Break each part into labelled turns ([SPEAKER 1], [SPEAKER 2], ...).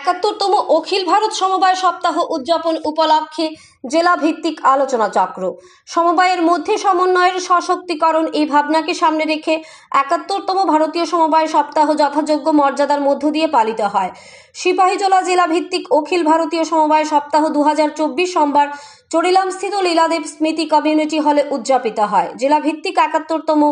[SPEAKER 1] 71তম অখিল ভারত সমবায় সপ্তাহ উদযাপন উপলক্ষে জেলা ভিত্তিক আলোচনা চক্র। সমবায়ের মধ্যে সমন্বয়ের সশক্তিকরণ এই ভাবনাকে সামনে রেখে 71তম ভারতীয় সমবায় সপ্তাহ যথাযোগ্য মর্যাদার মধ্য দিয়ে পালিত হয়। সিপাহীজলা জেলা ভিত্তিক অখিল ভারতীয় সমবায় সপ্তাহ 2024 সোমবার চরিলামস্থিত লীলাদেব স্মৃতি কমিউনিটি হলে উদযাপিত হয়। জেলা ভিত্তিক 71তম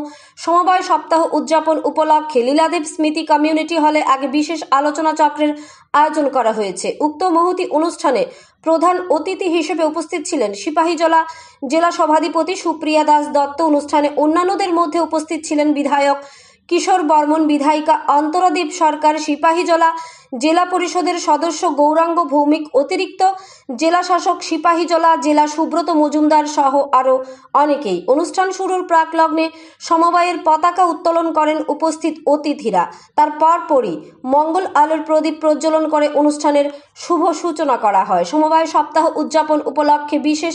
[SPEAKER 1] সমবায় সপ্তাহ উদযাপন উপলক্ষে লীলাদেব স্মৃতি কমিউনিটি হলে এক বিশেষ আলোচনা চক্রের আয়োজন করা হয়েছে। উক্ত মহতি অনুষ্ঠানে প্রধান অতিথি হিসেবে উপস্থিত ছিলেন সিপাহীজলা জেলা সভাধিপতি সুপ্রিয়া দাস দত্ত। অনুষ্ঠানে অন্যান্যদের মধ্যে উপস্থিত ছিলেন বিধায়ক কিশোর বর্মন, বিধায়িকা অন্তরাদীপ সরকার, সিপাহীজলা জেলা পরিষদের সদস্য গৌরাঙ্গ ভৌমিক, অতিরিক্ত জেলা শাসক সিপাহীজলা জেলা সুব্রত মজুমদার সহ আরও অনেকেই। অনুষ্ঠান শুরুর প্রাকলগ্নে সমবায়ের পতাকা উত্তোলন করেন উপস্থিত অতিথিরা। তার পরপরই মঙ্গল আলোর প্রদীপ প্রজ্বলন করে অনুষ্ঠানের শুভ সূচনা করা হয়। সমবায় সপ্তাহ উদযাপন উপলক্ষে বিশেষ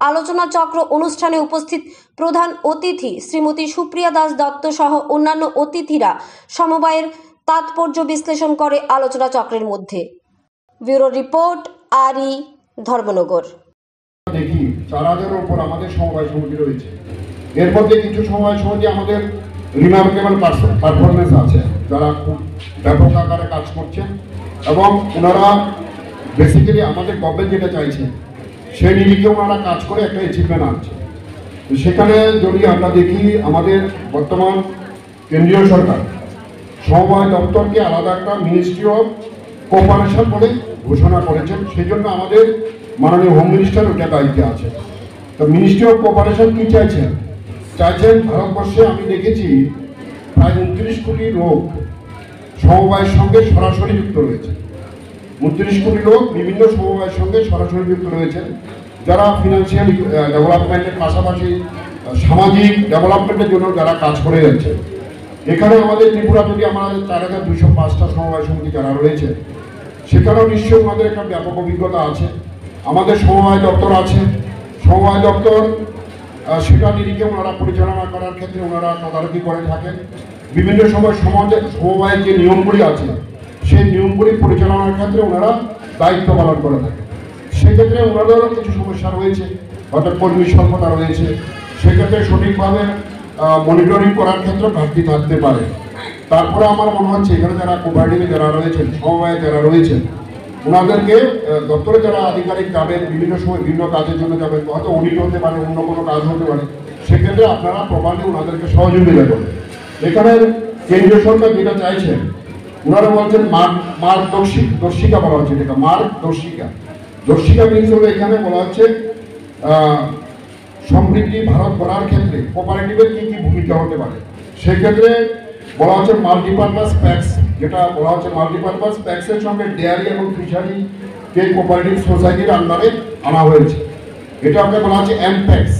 [SPEAKER 1] আলোচনা চক্র অনুষ্ঠানে উপস্থিত প্রধান অতিথি শ্রীমতী সুপ্রিয়া দাস দত্ত সহ অন্যান্য অতিথিরা সমবায়ের তাৎপর্য বিশ্লেষণ করে আলোচনা চক্রের মধ্যে। ব্যুরো রিপোর্ট, আরই, ধর্মনগর।
[SPEAKER 2] দেখি 4000-এর উপর আমাদের সমবায় সমিতি রয়েছে। এর মধ্যে কিছু সমবায় সমিতি আমাদের রিমার্কেবল পারফরমেন্স আছে, যারা খুব ব্যাপক আকারে কাজ করছেন এবং ওনারা বেসিক্যালি আমাদের গভর্নমেন্ট যেটা চাইছে সেই নিরিখে ওনারা কাজ করে একটা অ্যাচিভমেন্ট আনছে। সেখানে যদি আমরা দেখি, আমাদের বর্তমান কেন্দ্রীয় সরকার সমবায় দপ্তরকে আলাদা একটা মিনিস্ট্রি অফ কোঅপারেশন বলে ঘোষণা করেছেন। সেই জন্য আমাদের মাননীয় হোম মিনিস্টার ওটা দায়িত্বে আছে। তো মিনিস্ট্রি অফ কোঅপারেশন কি চাইছেন ভারতবর্ষে আমি দেখেছি প্রায় 29 কোটি লোক সমবায়ের সঙ্গে সরাসরি যুক্ত রয়েছে। 29 কোটি লোক বিভিন্ন সমবায়ের সঙ্গে সরাসরি যুক্ত রয়েছেন, যারা ফিনান্সিয়াল ডেভেলপমেন্টের পাশাপাশি সামাজিক ডেভেলপমেন্টের জন্য যারা কাজ করে যাচ্ছে। এখানে আমাদের ত্রিপুরা যদি আমরা 4205টা সমবায় সমিতি যারা রয়েছে, সেখানেও নিশ্চয়ই আমাদের একটা ব্যাপক অভিজ্ঞতা আছে। আমাদের সমবায় দপ্তর আছে, সমবায় দপ্তর সেটা নিরিখে ওনারা পরিচালনা করার ক্ষেত্রে ওনারা তদারকি করে থাকেন। বিভিন্ন সময় সমবায়ের যে নিয়মগুলি আছে সেই নিয়মগুলি পরিচালনার ক্ষেত্রে ওনারা দায়িত্ব পালন করে থাকেন। সেক্ষেত্রে ওনাদেরও কিছু সমস্যা রয়েছে, অর্থাৎ কর্মী স্বল্পতা রয়েছে। সেক্ষেত্রে সঠিকভাবে মনিটরিং করার ক্ষেত্রে ঘাটতি থাকতে পারে। তারপরে আমার মনে হচ্ছে এখানে যারা কোঅপারেটিভে যারা রয়েছেন, সমবায়ে যারা রয়েছেন, ওনাদেরকে দপ্তরে যারা আধিকারিক যাবেন, বিভিন্ন সময় বিভিন্ন কাজের জন্য যাবেন, হয়তো অডিট হতে পারে, অন্য কোনো কাজ হতে পারে, সেক্ষেত্রে আপনারা প্রপারলি ওনাদেরকে সহযোগিতা করবেন। এখানে কেন্দ্রীয় সরকার যেটা চাইছেন, ওনারা বলছেন মার্গদর্শিকা বলা হচ্ছে, যেটা মার্গদর্শিকা মিনস হলো এখানে বলা হচ্ছে সমৃদ্ধি ভারত গড়ার ক্ষেত্রে কোঅপারেটিভের কি কি ভূমিকা হতে পারে। সেক্ষেত্রে বলা হচ্ছে মাল্টিপারপাস প্যাক্স, যেটা বলা হচ্ছে মাল্টিপারপাস প্যাক্সের সঙ্গে ডেয়ারি এবং ফিশারি কে কোঅপারেটিভ সোসাইটির আন্ডারে আনা হয়েছে। এটা আপনাকে বলা হচ্ছে এমপ্যাক্স।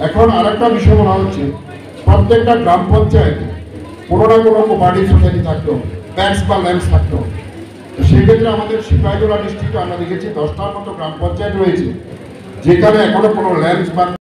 [SPEAKER 2] এখন আরেকটা বিষয় বলা হচ্ছে প্রত্যেকটা গ্রাম পঞ্চায়েতে কোনো না কোনো কোঅপারেটিভ সোসাইটি থাকতো, প্যাক্স বা ল্যাম্পস থাকতো। সেক্ষেত্রে আমাদের সিপাহীজলা ডিস্ট্রিক্টে আমরা দেখেছি 10টার মতো গ্রাম পঞ্চায়েত রয়েছে যেখানে এখনো কোনো ল্যাম্পস বা